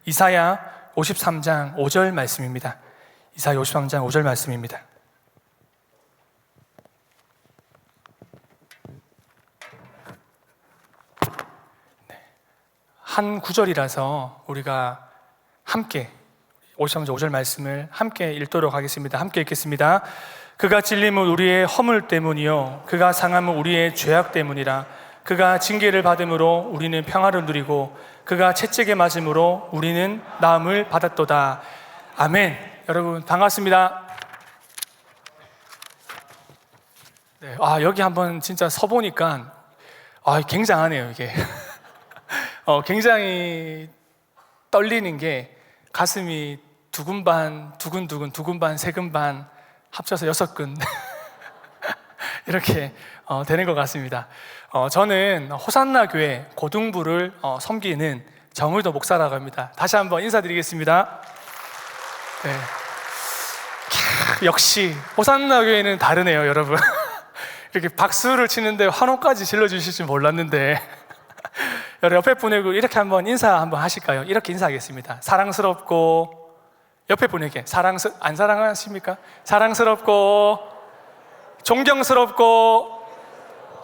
이사야 53장 5절 말씀입니다. 이사야 53장 5절 말씀입니다. 한 구절이라서 우리가 함께 53장 5절 말씀을 함께 읽도록 하겠습니다. 함께 읽겠습니다. 그가 찔림은 우리의 허물 때문이요 그가 상함은 우리의 죄악 때문이라. 그가 징계를 받음으로 우리는 평화를 누리고 그가 채찍에 맞음으로 우리는 나음을 받았도다. 아멘. 여러분 반갑습니다. 네, 여기 한번 진짜 서보니까 굉장하네요 이게. 굉장히 떨리는 게 가슴이 두근반, 두근두근, 두근반, 세근반 합쳐서 6근 이렇게 되는 것 같습니다. 저는 호산나 교회 고등부를 섬기는 정의도 목사라고 합니다. 다시 한번 인사드리겠습니다. 네. 역시 호산나 교회는 다르네요, 여러분. 이렇게 박수를 치는데 환호까지 질러주실 줄 몰랐는데 여러분 옆에 분에게 이렇게 한번 인사 한번 하실까요? 이렇게 인사하겠습니다. 사랑스럽고 옆에 분에게 안 사랑하십니까? 사랑스럽고 존경스럽고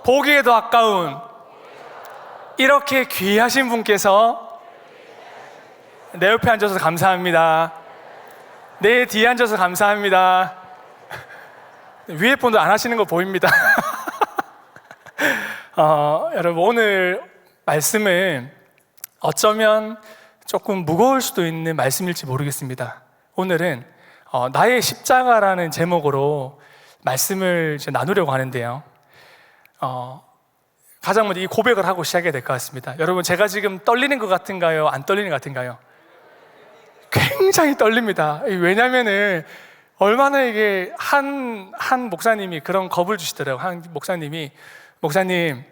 보기에도 아까운 이렇게 귀하신 분께서 내 옆에 앉아서 감사합니다. 내 뒤에 앉아서 감사합니다. 위에 분도 안 하시는 거 보입니다. 여러분 오늘 말씀은 어쩌면 조금 무거울 수도 있는 말씀일지 모르겠습니다. 오늘은 나의 십자가라는 제목으로 말씀을 이제 나누려고 하는데요. 가장 먼저 이 고백을 하고 시작해야 될 것 같습니다. 여러분 제가 지금 떨리는 것 같은가요? 안 떨리는 것 같은가요? 굉장히 떨립니다. 왜냐면은 얼마나 이게 한 목사님이 그런 겁을 주시더라고요. 한 목사님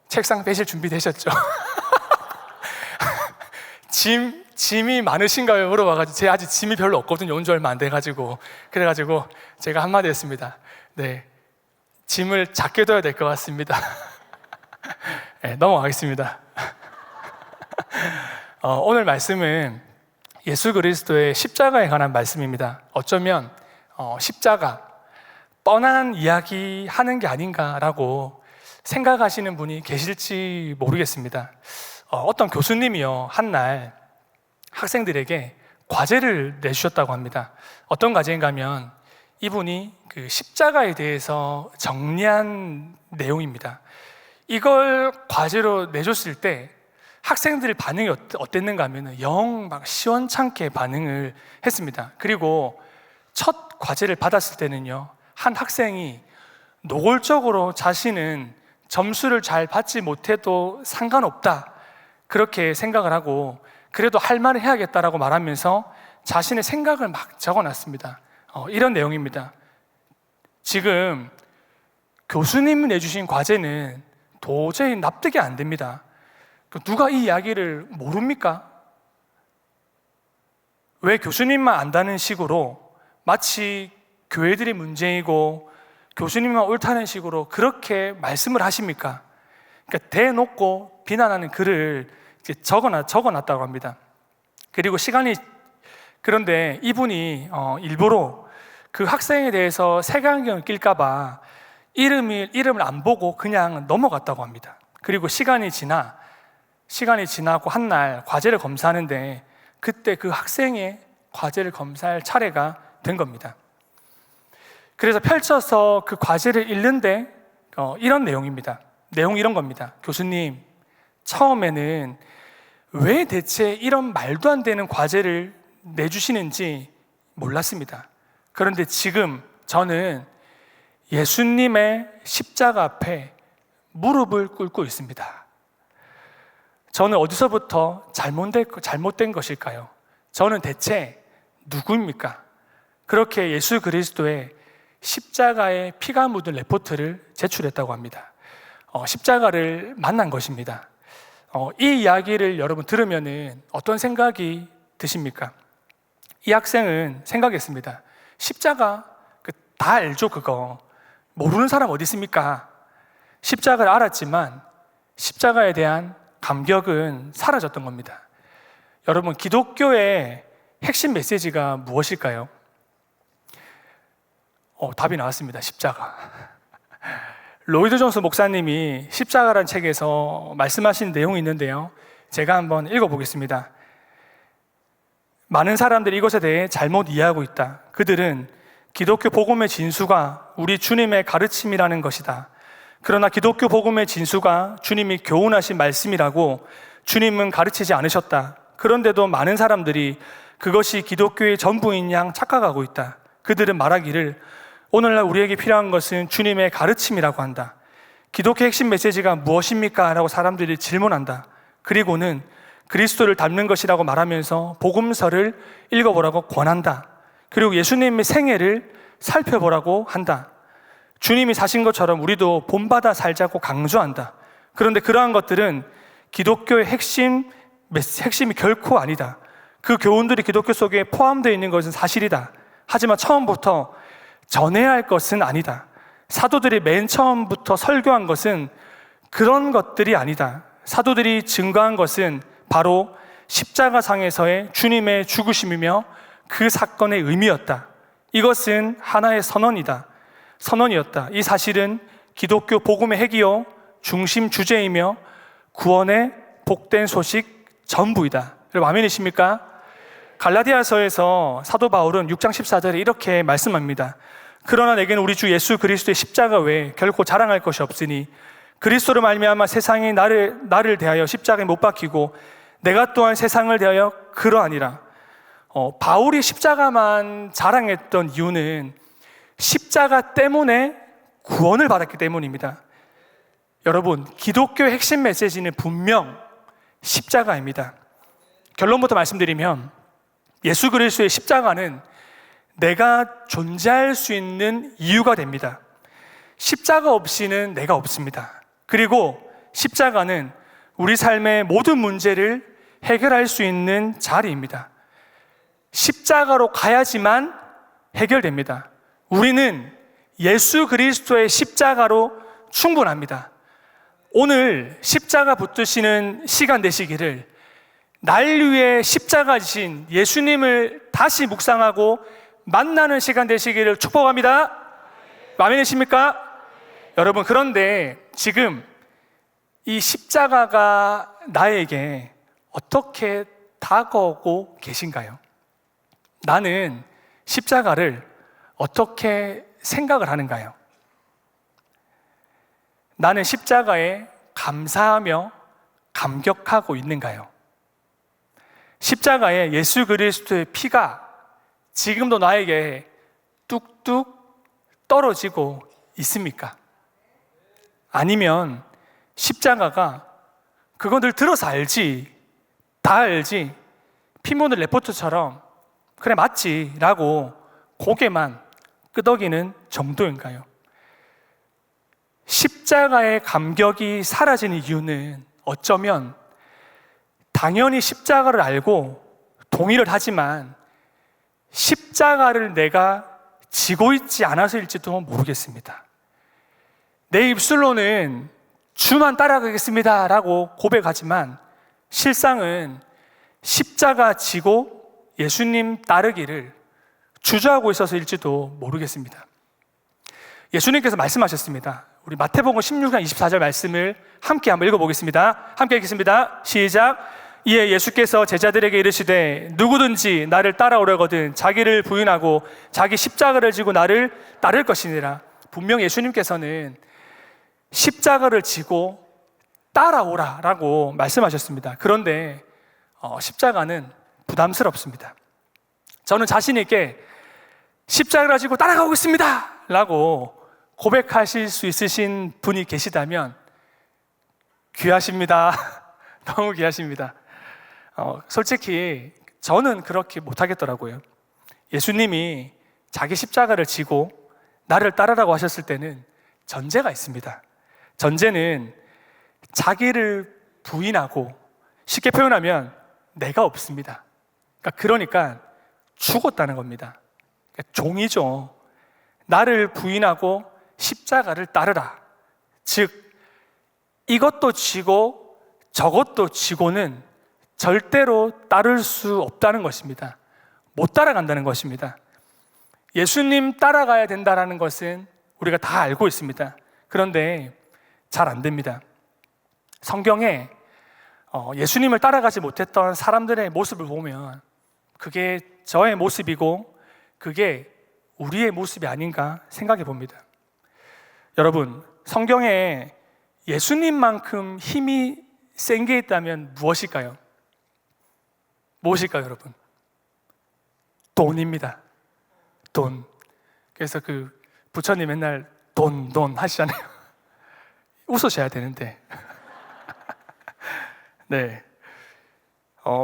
책상 빼실 준비 되셨죠? 짐이 많으신가요? 물어봐가지고 제가 아직 짐이 별로 없거든요. 온 지 얼마 안 돼가지고 그래가지고 제가 한마디 했습니다. 네, 짐을 작게 둬야 될 것 같습니다. 네, 넘어가겠습니다. 오늘 말씀은 예수 그리스도의 십자가에 관한 말씀입니다. 어쩌면 십자가 뻔한 이야기 하는 게 아닌가라고 생각하시는 분이 계실지 모르겠습니다. 어떤 교수님이요 한날 학생들에게 과제를 내주셨다고 합니다. 어떤 과제인가 하면 이분이 그 십자가에 대해서 정리한 내용입니다. 이걸 과제로 내줬을 때 학생들 반응이 어땠는가 하면 영 막 시원찮게 반응을 했습니다. 그리고 첫 과제를 받았을 때는요 한 학생이 노골적으로 자신은 점수를 잘 받지 못해도 상관없다 그렇게 생각을 하고 그래도 할 말을 해야겠다라고 말하면서 자신의 생각을 막 적어놨습니다. 이런 내용입니다. 지금 교수님이 내주신 과제는 도저히 납득이 안 됩니다. 누가 이 이야기를 모릅니까? 왜 교수님만 안다는 식으로 마치 교회들이 문제이고 교수님만 옳다는 식으로 그렇게 말씀을 하십니까? 그러니까 대놓고 비난하는 글을 이제 적어놨다고 합니다. 그리고 그런데 이분이 일부러 그 학생에 대해서 색안경을 낄까봐 이름을 안 보고 그냥 넘어갔다고 합니다. 그리고 시간이 지나고 한 날 과제를 검사하는데 그때 그 학생의 과제를 검사할 차례가 된 겁니다. 그래서 펼쳐서 그 과제를 읽는데 이런 내용입니다. 내용이 이런 겁니다. 교수님, 처음에는 왜 대체 이런 말도 안 되는 과제를 내주시는지 몰랐습니다. 그런데 지금 저는 예수님의 십자가 앞에 무릎을 꿇고 있습니다. 저는 어디서부터 잘못된 것일까요? 저는 대체 누구입니까? 그렇게 예수 그리스도의 십자가에 피가 묻은 레포트를 제출했다고 합니다. 십자가를 만난 것입니다. 이 이야기를 여러분 들으면 어떤 생각이 드십니까? 이 학생은 생각했습니다. 십자가 다 알죠 그거. 모르는 사람 어디 있습니까? 십자가를 알았지만 십자가에 대한 감격은 사라졌던 겁니다. 여러분, 기독교의 핵심 메시지가 무엇일까요? 답이 나왔습니다. 십자가. 로이드 존스 목사님이 십자가라는 책에서 말씀하신 내용이 있는데요, 제가 한번 읽어보겠습니다. 많은 사람들이 이것에 대해 잘못 이해하고 있다. 그들은 기독교 복음의 진수가 우리 주님의 가르침이라는 것이다. 그러나 기독교 복음의 진수가 주님이 교훈하신 말씀이라고 주님은 가르치지 않으셨다. 그런데도 많은 사람들이 그것이 기독교의 전부인 양 착각하고 있다. 그들은 말하기를 오늘날 우리에게 필요한 것은 주님의 가르침이라고 한다. 기독교의 핵심 메시지가 무엇입니까? 라고 사람들이 질문한다. 그리고는 그리스도를 닮는 것이라고 말하면서 복음서를 읽어보라고 권한다. 그리고 예수님의 생애를 살펴보라고 한다. 주님이 사신 것처럼 우리도 본받아 살자고 강조한다. 그런데 그러한 것들은 기독교의 핵심이 결코 아니다. 그 교훈들이 기독교 속에 포함되어 있는 것은 사실이다. 하지만 처음부터 전해야 할 것은 아니다. 사도들이 맨 처음부터 설교한 것은 그런 것들이 아니다. 사도들이 증거한 것은 바로 십자가상에서의 주님의 죽으심이며 그 사건의 의미였다. 이것은 하나의 선언이었다. 이 사실은 기독교 복음의 핵이요 중심 주제이며 구원의 복된 소식 전부이다. 여러분 아멘이십니까? 갈라디아서에서 사도 바울은 6장 14절에 이렇게 말씀합니다. 그러나 내게는 우리 주 예수 그리스도의 십자가 외에 결코 자랑할 것이 없으니 그리스도로 말미암아 세상이 나를 대하여 십자가에 못 박히고 내가 또한 세상을 대하여 그러하니라. 바울이 십자가만 자랑했던 이유는 십자가 때문에 구원을 받았기 때문입니다. 여러분, 기독교의 핵심 메시지는 분명 십자가입니다. 결론부터 말씀드리면 예수 그리스도의 십자가는 내가 존재할 수 있는 이유가 됩니다. 십자가 없이는 내가 없습니다. 그리고 십자가는 우리 삶의 모든 문제를 해결할 수 있는 자리입니다. 십자가로 가야지만 해결됩니다. 우리는 예수 그리스도의 십자가로 충분합니다. 오늘 십자가 붙드시는 시간 되시기를 날 위해 십자가 지신 예수님을 다시 묵상하고 만나는 시간 되시기를 축복합니다. 아멘이십니까? 여러분, 그런데 지금 이 십자가가 나에게 어떻게 다가오고 계신가요? 나는 십자가를 어떻게 생각을 하는가요? 나는 십자가에 감사하며 감격하고 있는가요? 십자가에 예수 그리스도의 피가 지금도 나에게 뚝뚝 떨어지고 있습니까? 아니면 십자가가 그건 늘 들어서 알지, 다 알지, 피 묻은 레포트처럼 그래 맞지 라고 고개만 끄덕이는 정도인가요? 십자가의 감격이 사라지는 이유는 어쩌면 당연히 십자가를 알고 동의를 하지만 십자가를 내가 지고 있지 않아서일지도 모르겠습니다. 내 입술로는 주만 따라가겠습니다 라고 고백하지만 실상은 십자가 지고 예수님 따르기를 주저하고 있어서일지도 모르겠습니다. 예수님께서 말씀하셨습니다. 우리 마태복음 16장 24절 말씀을 함께 한번 읽어보겠습니다. 함께 읽겠습니다. 시작. 이에 예수께서 제자들에게 이르시되 누구든지 나를 따라오려거든 자기를 부인하고 자기 십자가를 지고 나를 따를 것이니라. 분명 예수님께서는 십자가를 지고 따라오라 라고 말씀하셨습니다. 그런데 십자가는 부담스럽습니다. 저는 자신 있게 십자가를 지고 따라가고 있습니다 라고 고백하실 수 있으신 분이 계시다면 귀하십니다. 너무 귀하십니다. 솔직히 저는 그렇게 못하겠더라고요. 예수님이 자기 십자가를 지고 나를 따르라고 하셨을 때는 전제가 있습니다. 전제는 자기를 부인하고, 쉽게 표현하면 내가 없습니다. 그러니까 죽었다는 겁니다. 그러니까 종이죠. 나를 부인하고 십자가를 따르라. 즉 이것도 지고 저것도 지고는 절대로 따를 수 없다는 것입니다. 못 따라간다는 것입니다. 예수님 따라가야 된다는 것은 우리가 다 알고 있습니다. 그런데 잘 안 됩니다. 성경에 예수님을 따라가지 못했던 사람들의 모습을 보면 그게 저의 모습이고 그게 우리의 모습이 아닌가 생각해 봅니다. 여러분, 성경에 예수님만큼 힘이 센 게 있다면 무엇일까요? 무엇일까요, 여러분? 돈입니다. 돈. 그래서 그 부처님 맨날 돈 하시잖아요. 웃으셔야 되는데. 네.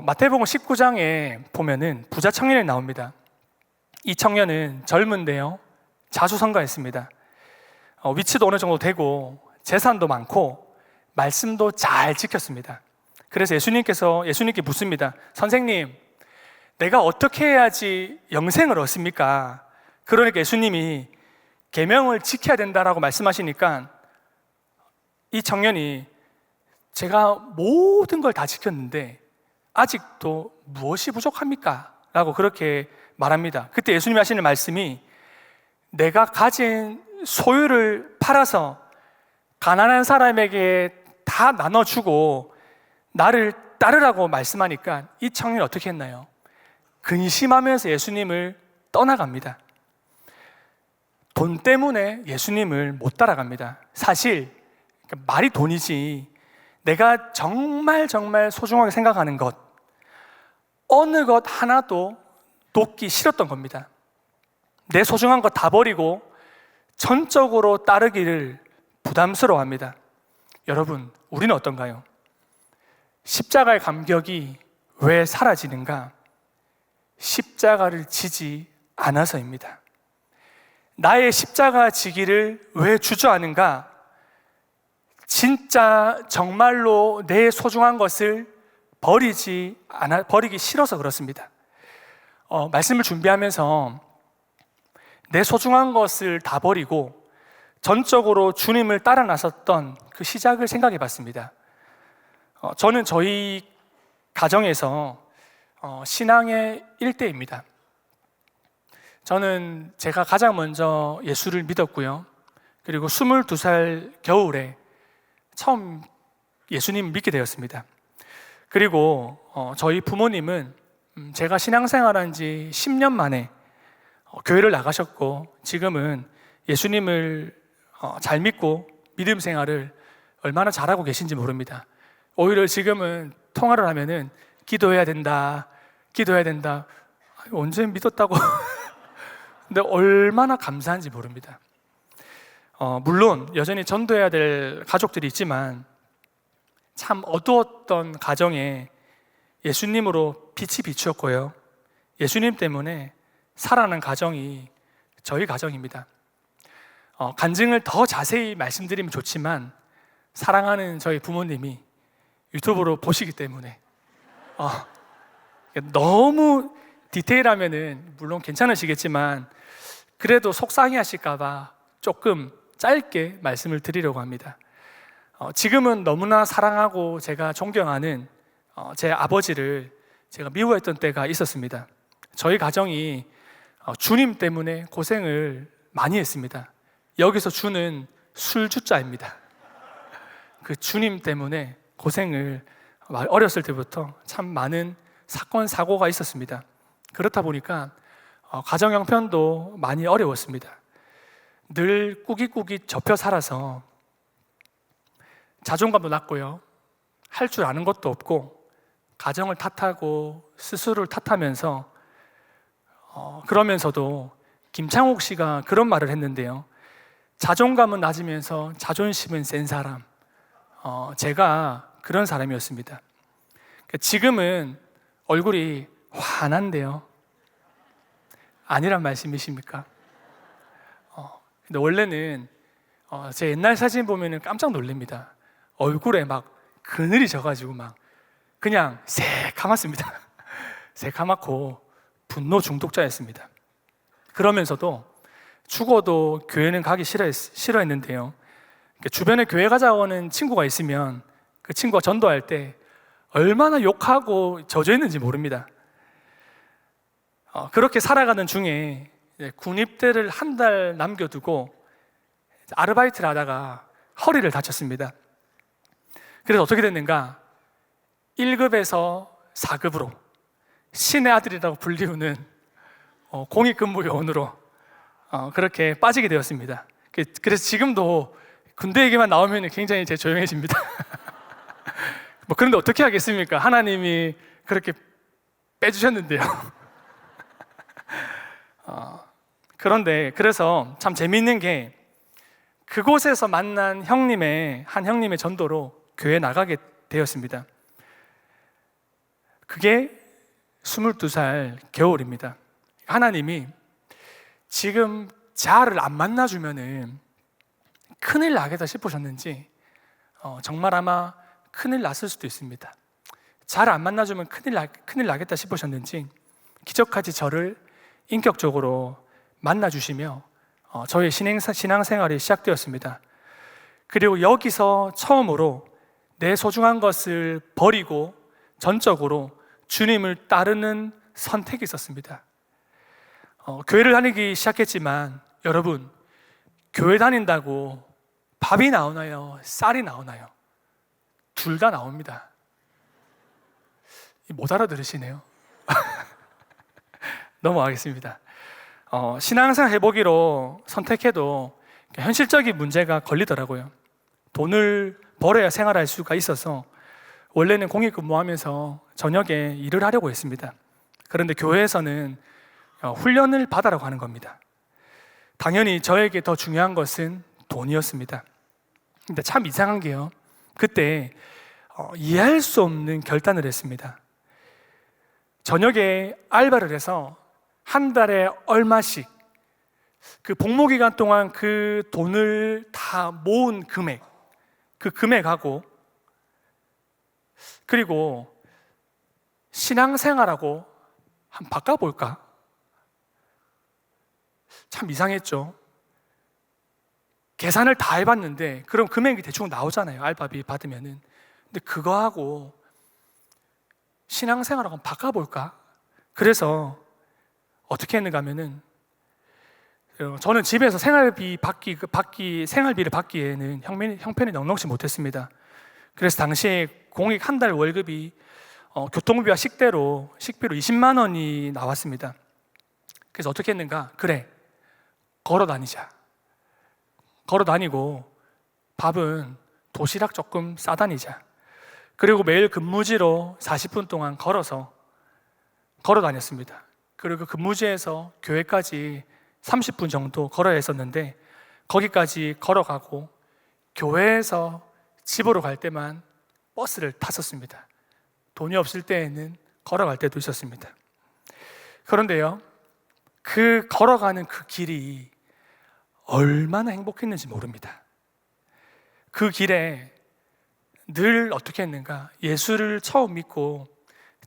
마태복음 19장에 보면은 부자 청년이 나옵니다. 이 청년은 젊은데요, 자수성가했습니다. 위치도 어느 정도 되고 재산도 많고 말씀도 잘 지켰습니다. 그래서 예수님께 묻습니다. 선생님, 내가 어떻게 해야지 영생을 얻습니까? 그러니까 예수님이 계명을 지켜야 된다라고 말씀하시니까 이 청년이 제가 모든 걸 다 지켰는데 아직도 무엇이 부족합니까? 라고 그렇게 말합니다. 그때 예수님이 하시는 말씀이 내가 가진 소유를 팔아서 가난한 사람에게 다 나눠주고 나를 따르라고 말씀하니까 이 청년이 어떻게 했나요? 근심하면서 예수님을 떠나갑니다. 돈 때문에 예수님을 못 따라갑니다. 사실 말이 돈이지 내가 정말 소중하게 생각하는 것, 어느 것 하나도 놓기 싫었던 겁니다. 내 소중한 것 다 버리고 전적으로 따르기를 부담스러워합니다. 여러분, 우리는 어떤가요? 십자가의 감격이 왜 사라지는가? 십자가를 지지 않아서입니다. 나의 십자가 지기를 왜 주저하는가? 진짜 정말로 내 소중한 것을 버리기 싫어서 그렇습니다. 말씀을 준비하면서 내 소중한 것을 다 버리고 전적으로 주님을 따라 나섰던 그 시작을 생각해 봤습니다. 저는 저희 가정에서 신앙의 일대입니다. 저는 제가 가장 먼저 예수를 믿었고요. 그리고 22살 겨울에 처음 예수님을 믿게 되었습니다. 그리고 저희 부모님은 제가 신앙생활한 지 10년 만에 교회를 나가셨고 지금은 예수님을 잘 믿고 믿음 생활을 얼마나 잘하고 계신지 모릅니다. 오히려 지금은 통화를 하면은 기도해야 된다. 언제 믿었다고? 근데 얼마나 감사한지 모릅니다. 물론 여전히 전도해야 될 가족들이 있지만 참 어두웠던 가정에 예수님으로 빛이 비추었고요. 예수님 때문에 살아난 가정이 저희 가정입니다. 간증을 더 자세히 말씀드리면 좋지만 사랑하는 저희 부모님이 유튜브로 보시기 때문에 너무 디테일하면은 물론 괜찮으시겠지만 그래도 속상해 하실까봐 조금 짧게 말씀을 드리려고 합니다. 지금은 너무나 사랑하고 제가 존경하는 제 아버지를 제가 미워했던 때가 있었습니다. 저희 가정이 주님 때문에 고생을 많이 했습니다. 여기서 주는 술주자입니다. 그 주님 때문에 고생을 어렸을 때부터 참 많은 사건, 사고가 있었습니다. 그렇다 보니까 가정 형편도 많이 어려웠습니다. 늘 꾸깃꾸깃 접혀 살아서 자존감도 낮고요. 할 줄 아는 것도 없고 가정을 탓하고 스스로를 탓하면서 그러면서도 김창옥 씨가 그런 말을 했는데요. 자존감은 낮으면서 자존심은 센 사람. 제가 그런 사람이었습니다. 지금은 얼굴이 환한데요. 아니란 말씀이십니까? 근데 원래는 제 옛날 사진 보면 깜짝 놀랍니다. 얼굴에 막 그늘이 져가지고 막 그냥 새카맣습니다. 새카맣고 분노 중독자였습니다. 그러면서도 죽어도 교회는 가기 싫어했는데요. 주변에 교회 가자고 하는 친구가 있으면 그 친구가 전도할 때 얼마나 욕하고 저주했는지 모릅니다. 그렇게 살아가는 중에 군입대를 한 달 남겨두고 아르바이트를 하다가 허리를 다쳤습니다. 그래서 어떻게 됐는가? 1급에서 4급으로 신의 아들이라고 불리우는 공익근무 요원으로 그렇게 빠지게 되었습니다. 그래서 지금도 군대 얘기만 나오면 굉장히 이제 조용해집니다. 뭐 그런데 어떻게 하겠습니까? 하나님이 그렇게 빼주셨는데요. 그런데 그래서 참 재미있는 게 그곳에서 만난 한 형님의 전도로 교회에 나가게 되었습니다. 그게 22살 겨울입니다. 하나님이 지금 자아를 안 만나주면은 큰일 나겠다 싶으셨는지 정말 아마 큰일 났을 수도 있습니다. 자아를 안 만나주면 큰일 나겠다 싶으셨는지 기적같이 저를 인격적으로 만나주시며 저의 신앙생활이 시작되었습니다. 그리고 여기서 처음으로 내 소중한 것을 버리고 전적으로 주님을 따르는 선택이 있었습니다. 교회를 다니기 시작했지만 여러분, 교회 다닌다고 밥이 나오나요? 쌀이 나오나요? 둘 다 나옵니다. 못 알아들으시네요. 넘어가겠습니다. 신앙생활 해보기로 선택해도 현실적인 문제가 걸리더라고요. 돈을 벌어야 생활할 수가 있어서 원래는 공익근무하면서 저녁에 일을 하려고 했습니다. 그런데 교회에서는 훈련을 받으라고 하는 겁니다. 당연히 저에게 더 중요한 것은 돈이었습니다. 근데 참 이상한 게요, 그때 이해할 수 없는 결단을 했습니다. 저녁에 알바를 해서 한 달에 얼마씩 그 복무기간 동안 그 돈을 다 모은 금액, 그 금액하고 그리고 신앙생활하고 한번 바꿔볼까? 참 이상했죠. 계산을 다 해봤는데 그럼 금액이 대충 나오잖아요, 알바비 받으면은. 근데 그거하고 신앙생활하고 한번 바꿔볼까? 그래서 어떻게 했는가 하면은 저는 집에서 생활비를 받기에는 형편이 넉넉지 못했습니다. 그래서 당시에 공익 한 달 월급이 교통비와 식비로 20만 원이 나왔습니다. 그래서 어떻게 했는가? 그래, 걸어 다니자. 걸어 다니고 밥은 도시락 조금 싸다니자. 그리고 매일 근무지로 40분 동안 걸어 다녔습니다. 그리고 근무지에서 교회까지 30분 정도 걸어야 했었는데 거기까지 걸어가고 교회에서 집으로 갈 때만 버스를 탔었습니다. 돈이 없을 때에는 걸어갈 때도 있었습니다. 그런데요, 그 걸어가는 그 길이 얼마나 행복했는지 모릅니다. 그 길에 늘 어떻게 했는가? 예수를 처음 믿고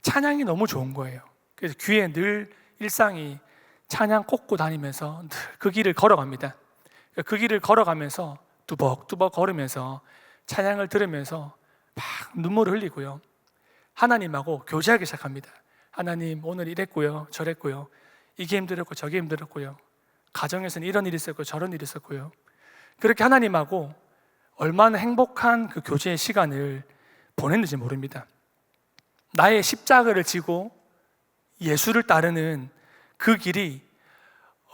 찬양이 너무 좋은 거예요. 그래서 귀에 늘 일상이 찬양 꽂고 다니면서 늘 그 길을 걸어갑니다. 그 길을 걸어가면서 뚜벅뚜벅 걸으면서 찬양을 들으면서 막 눈물을 흘리고요, 하나님하고 교제하기 시작합니다. 하나님, 오늘 이랬고요, 저랬고요, 이게 힘들었고 저게 힘들었고요, 가정에서는 이런 일이 있었고 저런 일이 있었고요. 그렇게 하나님하고 얼마나 행복한 그 교제의 시간을 보냈는지 모릅니다. 나의 십자가를 지고 예수를 따르는 그 길이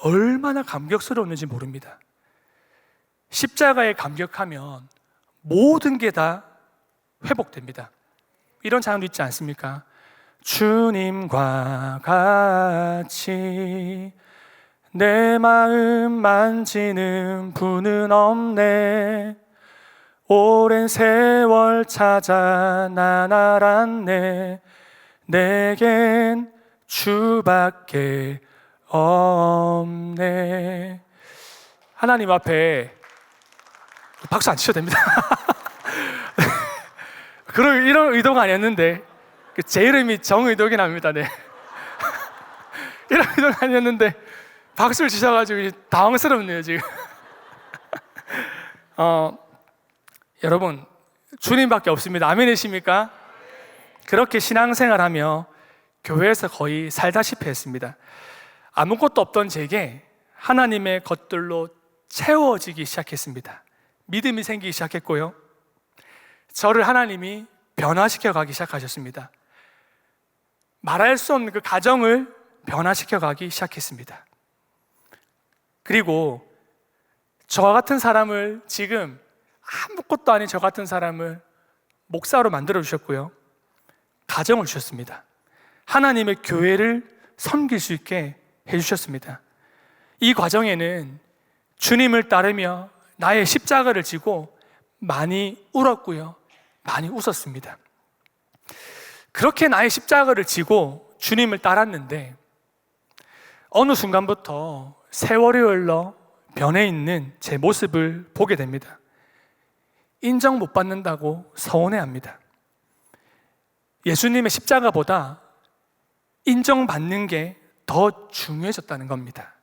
얼마나 감격스러웠는지 모릅니다. 십자가에 감격하면 모든 게 다 회복됩니다. 이런 찬양도 있지 않습니까? 주님과 같이 내 마음 만지는 분은 없네. 오랜 세월 찾아 난 알았네. 내겐 주밖에 없네. 하나님 앞에 박수 안 치셔도 됩니다. 이런 의도가 아니었는데, 제 이름이 정의도긴 합니다. 네. 이런 의도가 아니었는데 박수를 치셔가지고 당황스럽네요 지금. 여러분, 주님밖에 없습니다. 아멘이십니까? 그렇게 신앙생활하며 교회에서 거의 살다시피 했습니다. 아무것도 없던 제게 하나님의 것들로 채워지기 시작했습니다. 믿음이 생기기 시작했고요, 저를 하나님이 변화시켜 가기 시작하셨습니다. 말할 수 없는 그 가정을 변화시켜 가기 시작했습니다. 그리고 저와 같은 사람을, 지금 아무것도 아닌 저 같은 사람을 목사로 만들어 주셨고요, 가정을 주셨습니다. 하나님의 교회를 섬길 수 있게 해주셨습니다. 이 과정에는 주님을 따르며 나의 십자가를 지고 많이 울었고요, 많이 웃었습니다. 그렇게 나의 십자가를 지고 주님을 따랐는데 어느 순간부터 세월이 흘러 변해 있는 제 모습을 보게 됩니다. 인정 못 받는다고 서운해합니다. 예수님의 십자가보다 인정받는 게 더 중요해졌다는 겁니다.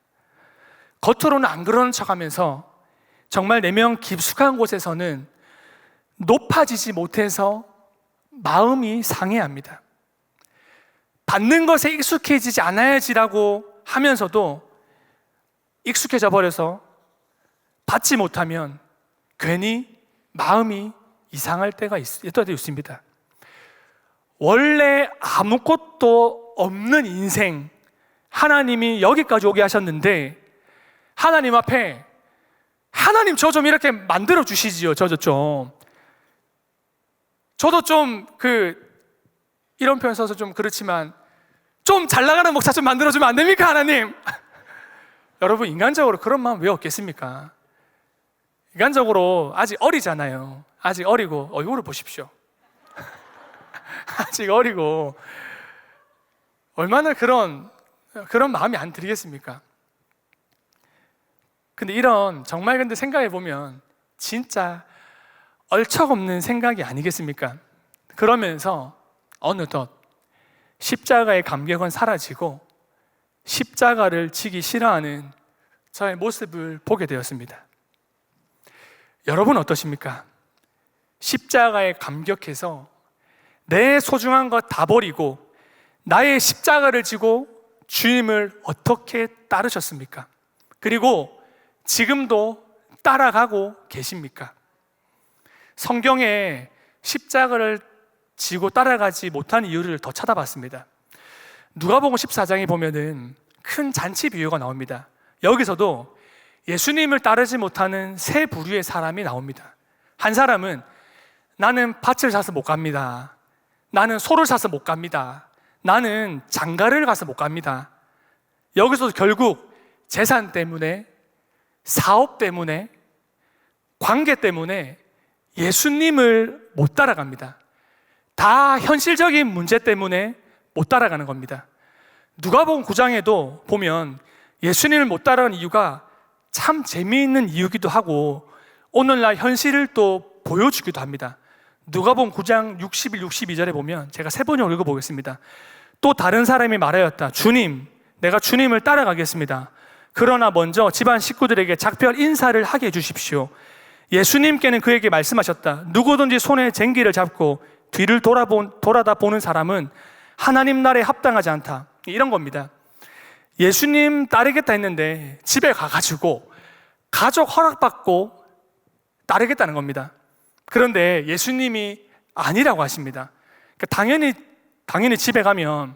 겉으로는 안 그러는 척하면서 정말 내면 깊숙한 곳에서는 높아지지 못해서 마음이 상해합니다. 받는 것에 익숙해지지 않아야지라고 하면서도 익숙해져 버려서 받지 못하면 괜히 마음이 이상할 때가 있습니다. 원래 아무것도 없는 인생, 하나님이 여기까지 오게 하셨는데 하나님 앞에, 하나님 저 좀 이렇게 만들어 주시지요. 저도 좀 이런 표현 써서 좀 그렇지만 좀 잘 나가는 목사 좀 만들어주면 안 됩니까, 하나님? 여러분, 인간적으로 그런 마음 왜 없겠습니까? 인간적으로 아직 어리잖아요. 아직 어리고, 얼굴을 보십시오. 아직 어리고 얼마나 그런 마음이 안 들겠습니까? 근데 정말 생각해 보면 진짜 얼척없는 생각이 아니겠습니까? 그러면서 어느덧 십자가의 감격은 사라지고 십자가를 지기 싫어하는 저의 모습을 보게 되었습니다. 여러분 어떠십니까? 십자가에 감격해서 내 소중한 것 다 버리고 나의 십자가를 지고 주님을 어떻게 따르셨습니까? 그리고 지금도 따라가고 계십니까? 성경에 십자가를 지고 따라가지 못한 이유를 더 찾아봤습니다. 누가복음 14장에 보면은 큰 잔치 비유가 나옵니다. 여기서도 예수님을 따르지 못하는 세 부류의 사람이 나옵니다. 한 사람은 나는 밭을 사서 못 갑니다. 나는 소를 사서 못 갑니다. 나는 장가를 가서 못 갑니다. 여기서 결국 재산 때문에, 사업 때문에, 관계 때문에 예수님을 못 따라갑니다. 다 현실적인 문제 때문에 못 따라가는 겁니다. 누가복음 9장에도 보면 예수님을 못 따라가는 이유가 참 재미있는 이유기도 하고 오늘날 현실을 또 보여주기도 합니다. 누가복음 9장 61, 62절에 보면 제가 세 번역을 읽어보겠습니다. 또 다른 사람이 말하였다. 주님, 내가 주님을 따라가겠습니다. 그러나 먼저 집안 식구들에게 작별 인사를 하게 해주십시오. 예수님께는 그에게 말씀하셨다. 누구든지 손에 쟁기를 잡고 뒤를 돌아다 보는 사람은 하나님 나라에 합당하지 않다. 이런 겁니다. 예수님 따르겠다 했는데 집에 가가지고 가족 허락받고 따르겠다는 겁니다. 그런데 예수님이 아니라고 하십니다. 그러니까 당연히 집에 가면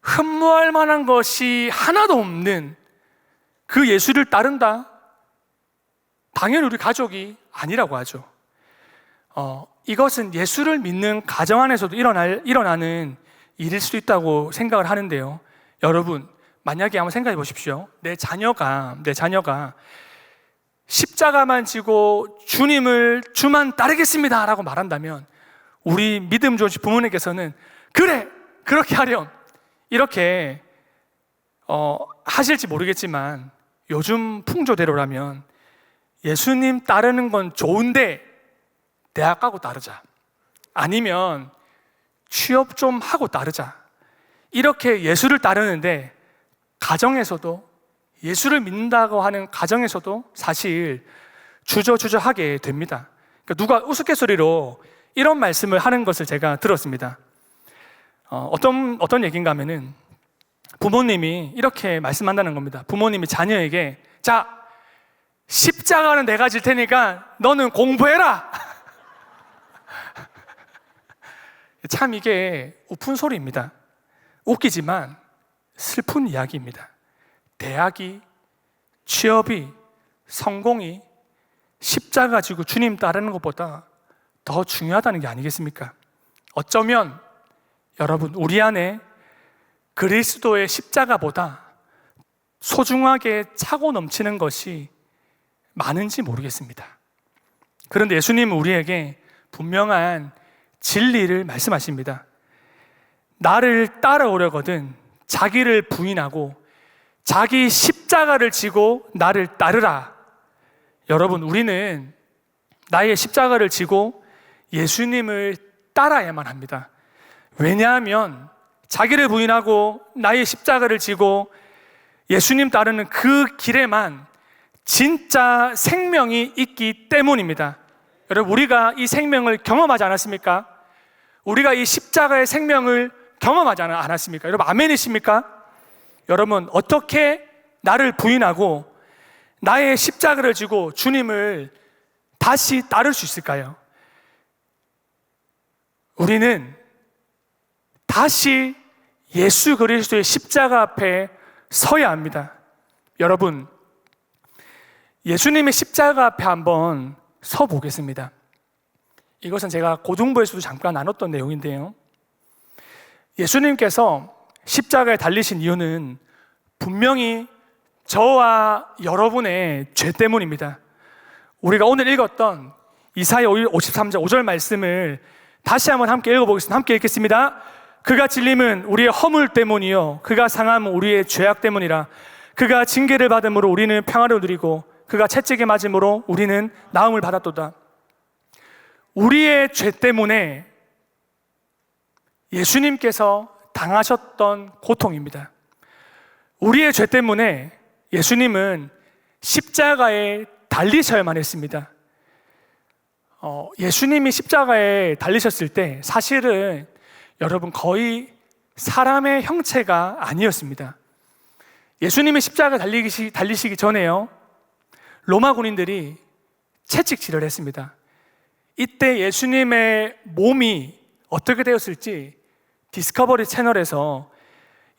흠모할 만한 것이 하나도 없는 그 예수를 따른다? 당연히 우리 가족이 아니라고 하죠. 이것은 예수를 믿는 가정 안에서도 일어나는 일일 수도 있다고 생각을 하는데요. 여러분, 만약에 한번 생각해 보십시오. 내 자녀가 십자가만 지고 주만 따르겠습니다 라고 말한다면 우리 믿음 좋으신 부모님께서는 그래, 그렇게 하렴 이렇게 하실지 모르겠지만 요즘 풍조대로라면 예수님 따르는 건 좋은데 대학 가고 따르자, 아니면 취업 좀 하고 따르자, 이렇게 예수를 따르는데 가정에서도, 예수를 믿는다고 하는 가정에서도 사실 주저주저하게 됩니다. 그러니까 누가 우스갯소리로 이런 말씀을 하는 것을 제가 들었습니다. 어떤 얘기인가 하면은 부모님이 이렇게 말씀한다는 겁니다. 부모님이 자녀에게 자, 십자가는 내가 질 테니까 너는 공부해라. 참 이게 웃픈 소리입니다. 웃기지만 슬픈 이야기입니다. 대학이, 취업이, 성공이 십자가 지고 주님 따르는 것보다 더 중요하다는 게 아니겠습니까? 어쩌면 여러분, 우리 안에 그리스도의 십자가보다 소중하게 차고 넘치는 것이 많은지 모르겠습니다. 그런데 예수님은 우리에게 분명한 진리를 말씀하십니다. 나를 따라오려거든 자기를 부인하고 자기 십자가를 지고 나를 따르라. 여러분, 우리는 나의 십자가를 지고 예수님을 따라야만 합니다. 왜냐하면 자기를 부인하고 나의 십자가를 지고 예수님 따르는 그 길에만 진짜 생명이 있기 때문입니다. 여러분, 우리가 이 생명을 경험하지 않았습니까? 우리가 이 십자가의 생명을 경험하지 않았습니까? 여러분, 아멘이십니까? 여러분, 어떻게 나를 부인하고 나의 십자가를 지고 주님을 다시 따를 수 있을까요? 우리는 다시 예수 그리스도의 십자가 앞에 서야 합니다. 여러분, 예수님의 십자가 앞에 한번 서 보겠습니다. 이것은 제가 고등부에서도 잠깐 나눴던 내용인데요. 예수님께서 십자가에 달리신 이유는 분명히 저와 여러분의 죄 때문입니다. 우리가 오늘 읽었던 이사야 53장 5절 말씀을 다시 한번 함께 읽어보겠습니다. 함께 읽겠습니다. 그가 찔림은 우리의 허물 때문이요 그가 상함은 우리의 죄악 때문이라. 그가 징계를 받음으로 우리는 평화를 누리고 그가 채찍에 맞음으로 우리는 나음을 받았도다. 우리의 죄 때문에 예수님께서 당하셨던 고통입니다. 우리의 죄 때문에 예수님은 십자가에 달리셔야만 했습니다. 예수님이 십자가에 달리셨을 때 사실은 여러분 거의 사람의 형체가 아니었습니다. 예수님이 십자가에 달리시기 전에요, 로마 군인들이 채찍질을 했습니다. 이때 예수님의 몸이 어떻게 되었을지 디스커버리 채널에서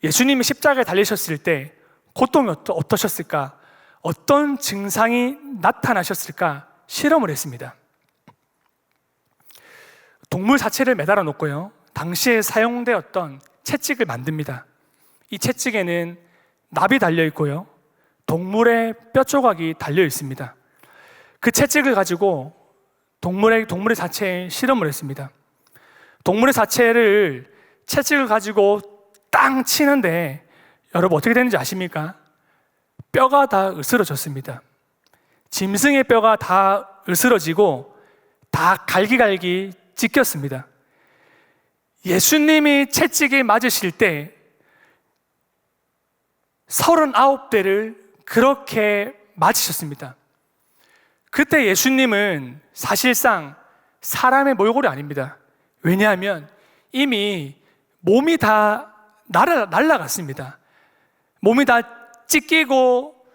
예수님이 십자가에 달리셨을 때 고통이 어떠셨을까, 어떤 증상이 나타나셨을까 실험을 했습니다. 동물 자체를 매달아 놓고요, 당시에 사용되었던 채찍을 만듭니다. 이 채찍에는 납이 달려 있고요, 동물의 뼈 조각이 달려 있습니다. 그 채찍을 가지고 동물의 자체에 실험을 했습니다. 동물의 자체를 채찍을 가지고 땅 치는데 여러분 어떻게 되는지 아십니까? 뼈가 다 으스러졌습니다. 짐승의 뼈가 다 으스러지고 다 갈기갈기 찢겼습니다. 예수님이 채찍에 맞으실 때 39대를 그렇게 맞으셨습니다. 그때 예수님은 사실상 사람의 몰골이 아닙니다. 왜냐하면 이미 몸이 다 날아갔습니다. 몸이 다 찢기고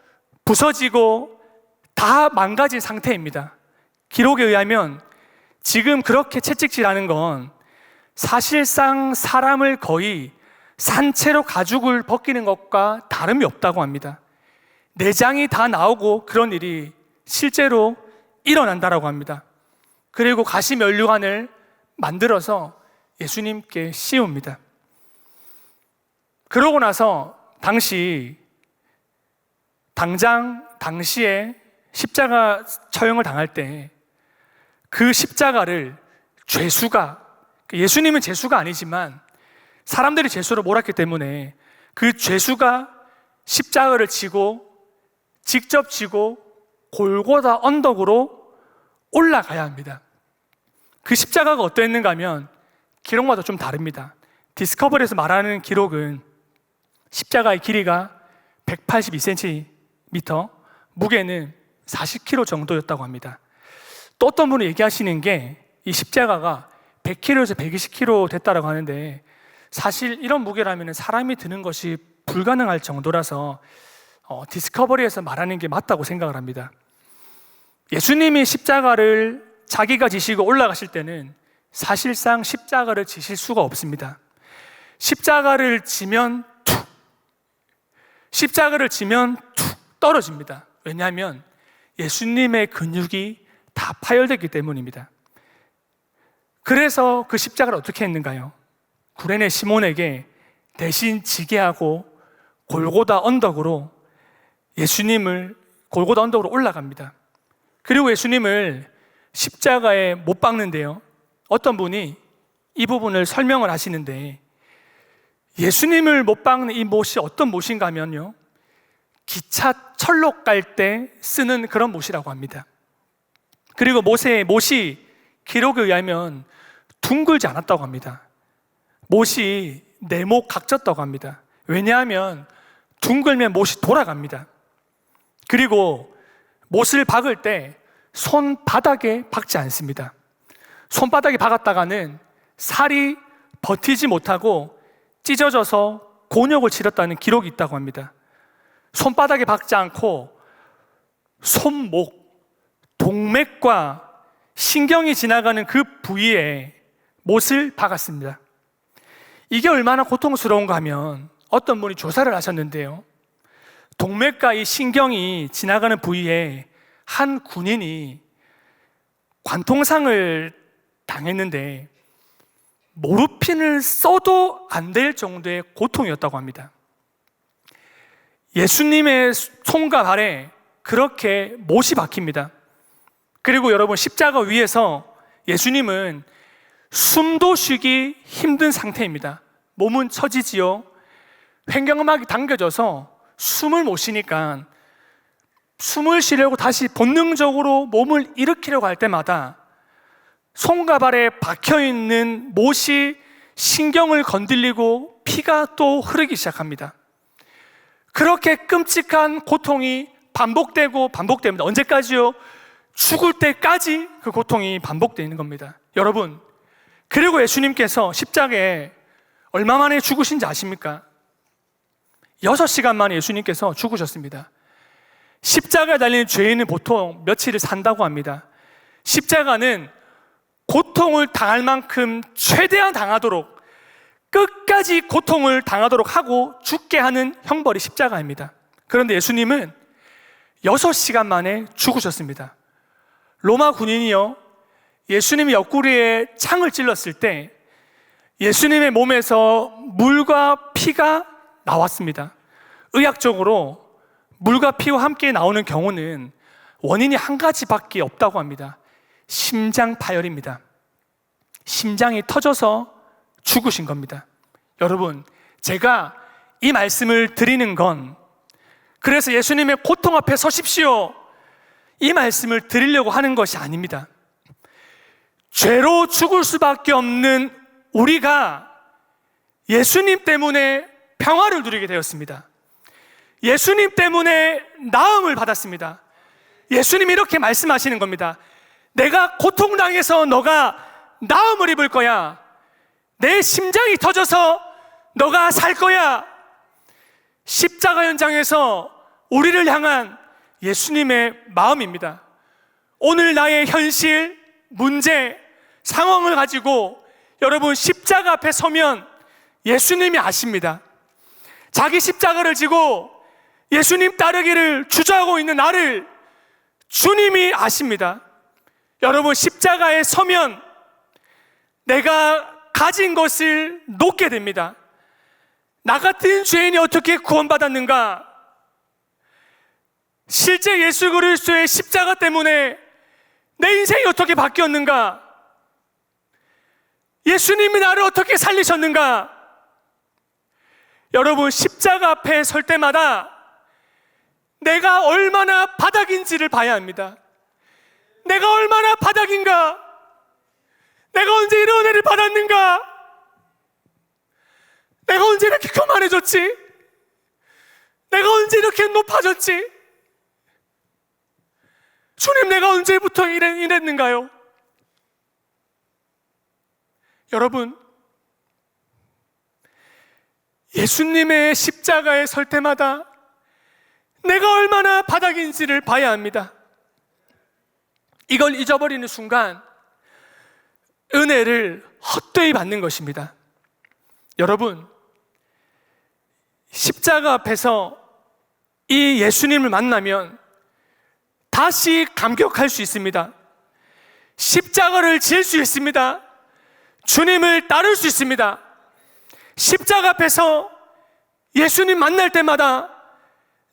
부서지고 다 망가진 상태입니다. 기록에 의하면 지금 그렇게 채찍질하는 건 사실상 사람을 거의 산채로 가죽을 벗기는 것과 다름이 없다고 합니다. 내장이 다 나오고 그런 일이 실제로 일어난다라고 합니다. 그리고 가시면류관을 만들어서 예수님께 씌웁니다. 그러고 나서 당시에 십자가 처형을 당할 때 그 십자가를 죄수가, 예수님은 죄수가 아니지만 사람들이 죄수로 몰았기 때문에 그 죄수가 십자가를 직접 지고 골고다 언덕으로 올라가야 합니다. 그 십자가가 어떠했는가 하면 기록마다 좀 다릅니다. 디스커버리에서 말하는 기록은 십자가의 길이가 182cm, 무게는 40kg 정도였다고 합니다. 또 어떤 분이 얘기하시는 게 이 십자가가 100kg에서 120kg 됐다라고 하는데, 사실 이런 무게라면 사람이 드는 것이 불가능할 정도라서 디스커버리에서 말하는 게 맞다고 생각을 합니다. 예수님이 십자가를 자기가 지시고 올라가실 때는 사실상 십자가를 지실 수가 없습니다. 십자가를 지면 툭 떨어집니다. 왜냐하면 예수님의 근육이 다 파열됐기 때문입니다. 그래서 그 십자가를 어떻게 했는가요? 구레네 시몬에게 대신 지게 하고 골고다 언덕으로 올라갑니다. 그리고 예수님을 십자가에 못 박는데요, 어떤 분이 이 부분을 설명을 하시는데, 예수님을 못 박는 이 못이 어떤 못인가 하면요, 기차 철록 갈 때 쓰는 그런 못이라고 합니다. 그리고 못이 기록에 의하면 둥글지 않았다고 합니다. 못이 네모 각졌다고 합니다. 왜냐하면 둥글면 못이 돌아갑니다. 그리고 못을 박을 때 손바닥에 박지 않습니다. 손바닥에 박았다가는 살이 버티지 못하고 찢어져서 곤욕을 치렀다는 기록이 있다고 합니다. 손바닥에 박지 않고 손목, 동맥과 신경이 지나가는 그 부위에 못을 박았습니다. 이게 얼마나 고통스러운가 하면 어떤 분이 조사를 하셨는데요, 동맥과 이 신경이 지나가는 부위에 한 군인이 관통상을 당했는데 모르핀을 써도 안 될 정도의 고통이었다고 합니다. 예수님의 손과 발에 그렇게 못이 박힙니다. 그리고 여러분, 십자가 위에서 예수님은 숨도 쉬기 힘든 상태입니다. 몸은 처지지요. 횡격막이 당겨져서 숨을 못 쉬니까 숨을 쉬려고 다시 본능적으로 몸을 일으키려고 할 때마다 손과 발에 박혀있는 못이 신경을 건드리고 피가 또 흐르기 시작합니다. 그렇게 끔찍한 고통이 반복되고 반복됩니다. 언제까지요? 죽을 때까지 그 고통이 반복되는 겁니다. 여러분, 그리고 예수님께서 십자가에 얼마 만에 죽으신지 아십니까? 6시간 만에 예수님께서 죽으셨습니다. 십자가에 달리는 죄인은 보통 며칠을 산다고 합니다. 십자가는 고통을 당할 만큼 최대한 당하도록, 끝까지 고통을 당하도록 하고 죽게 하는 형벌이 십자가입니다. 그런데 예수님은 6시간 만에 죽으셨습니다. 로마 군인이요, 예수님이 옆구리에 창을 찔렀을 때 예수님의 몸에서 물과 피가 나왔습니다. 의학적으로 물과 피와 함께 나오는 경우는 원인이 한 가지밖에 없다고 합니다. 심장 파열입니다. 심장이 터져서 죽으신 겁니다. 여러분, 제가 이 말씀을 드리는 건 그래서 예수님의 고통 앞에 서십시오, 이 말씀을 드리려고 하는 것이 아닙니다. 죄로 죽을 수밖에 없는 우리가 예수님 때문에 평화를 누리게 되었습니다. 예수님 때문에 나음을 받았습니다. 예수님이 이렇게 말씀하시는 겁니다. 내가 고통당해서 너가 나음을 입을 거야. 내 심장이 터져서 너가 살 거야. 십자가 현장에서 우리를 향한 예수님의 마음입니다. 오늘 나의 현실, 문제, 상황을 가지고 여러분 십자가 앞에 서면 예수님이 아십니다. 자기 십자가를 지고 예수님 따르기를 주저하고 있는 나를 주님이 아십니다. 여러분, 십자가에 서면 내가 가진 것을 놓게 됩니다. 나 같은 죄인이 어떻게 구원받았는가? 실제 예수 그리스도의 십자가 때문에 내 인생이 어떻게 바뀌었는가? 예수님이 나를 어떻게 살리셨는가? 여러분, 십자가 앞에 설 때마다 내가 얼마나 바닥인지를 봐야 합니다. 내가 얼마나 바닥인가? 내가 언제 이런 은혜를 받았는가? 내가 언제 이렇게 교만해졌지? 내가 언제 이렇게 높아졌지? 주님, 내가 언제부터 이랬는가요? 여러분, 예수님의 십자가에 설 때마다 내가 얼마나 바닥인지를 봐야 합니다. 이걸 잊어버리는 순간 은혜를 헛되이 받는 것입니다. 여러분, 십자가 앞에서 이 예수님을 만나면 다시 감격할 수 있습니다. 십자가를 질 수 있습니다. 주님을 따를 수 있습니다. 십자가 앞에서 예수님 만날 때마다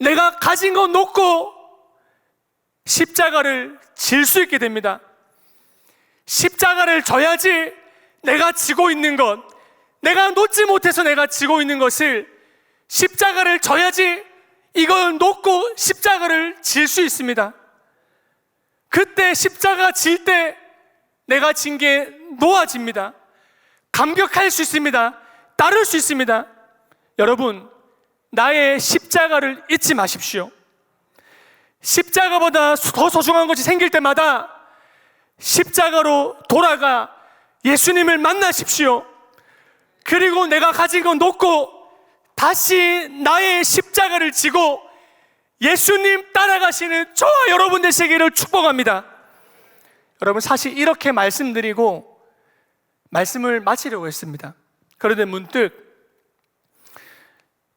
내가 가진 거 놓고 십자가를 질 수 있게 됩니다. 십자가를 져야지 내가 지고 있는 것, 내가 놓지 못해서 내가 지고 있는 것을 십자가를 져야지 이걸 놓고 십자가를 질 수 있습니다. 그때 십자가 질 때 내가 진 게 놓아집니다. 감격할 수 있습니다. 따를 수 있습니다. 여러분, 나의 십자가를 잊지 마십시오. 십자가보다 더 소중한 것이 생길 때마다 십자가로 돌아가 예수님을 만나십시오. 그리고 내가 가진 건 놓고 다시 나의 십자가를 지고 예수님 따라가시는 저와 여러분 되시기를 축복합니다. 여러분, 사실 이렇게 말씀드리고 말씀을 마치려고 했습니다. 그런데 문득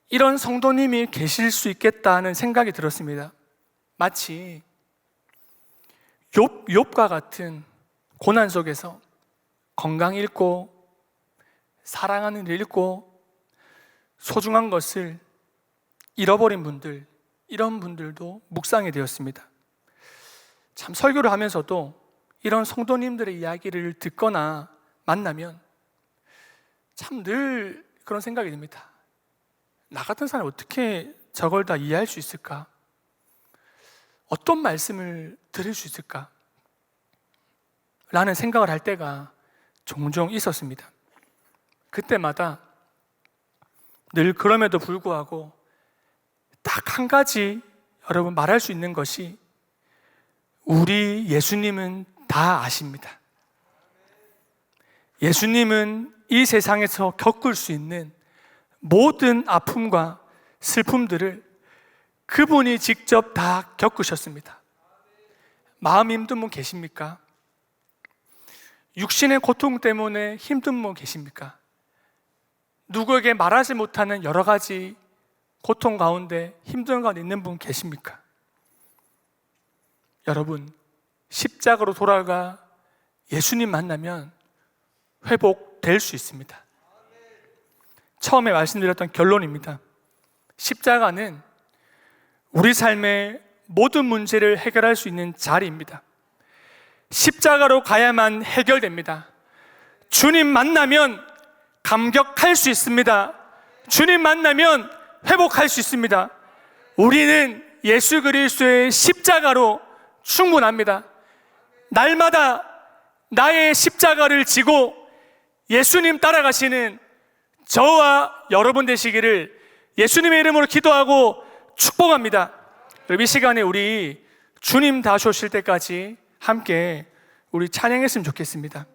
이런 성도님이 계실 수 있겠다는 생각이 들었습니다. 마치 욥과 같은 고난 속에서 건강 잃고 사랑하는 일 잃고 소중한 것을 잃어버린 분들, 이런 분들도 묵상이 되었습니다. 참, 설교를 하면서도 이런 성도님들의 이야기를 듣거나 만나면 참 늘 그런 생각이 듭니다. 나 같은 사람이 어떻게 저걸 다 이해할 수 있을까? 어떤 말씀을 들을 수 있을까? 라는 생각을 할 때가 종종 있었습니다. 그때마다 늘 그럼에도 불구하고 딱 한 가지 여러분 말할 수 있는 것이, 우리 예수님은 다 아십니다. 예수님은 이 세상에서 겪을 수 있는 모든 아픔과 슬픔들을 그분이 직접 다 겪으셨습니다. 마음 힘든 분 계십니까? 육신의 고통 때문에 힘든 분 계십니까? 누구에게 말하지 못하는 여러 가지 고통 가운데 힘든 가운데 있는 분 계십니까? 여러분, 십자가로 돌아가 예수님 만나면 회복될 수 있습니다. 처음에 말씀드렸던 결론입니다. 십자가는 우리 삶의 모든 문제를 해결할 수 있는 자리입니다. 십자가로 가야만 해결됩니다. 주님 만나면 감격할 수 있습니다. 주님 만나면 회복할 수 있습니다. 우리는 예수 그리스도의 십자가로 충분합니다. 날마다 나의 십자가를 지고 예수님 따라가시는 저와 여러분 되시기를 예수님의 이름으로 기도하고 축복합니다. 이 시간에 우리 주님 다시 오실 때까지 함께 우리 찬양했으면 좋겠습니다.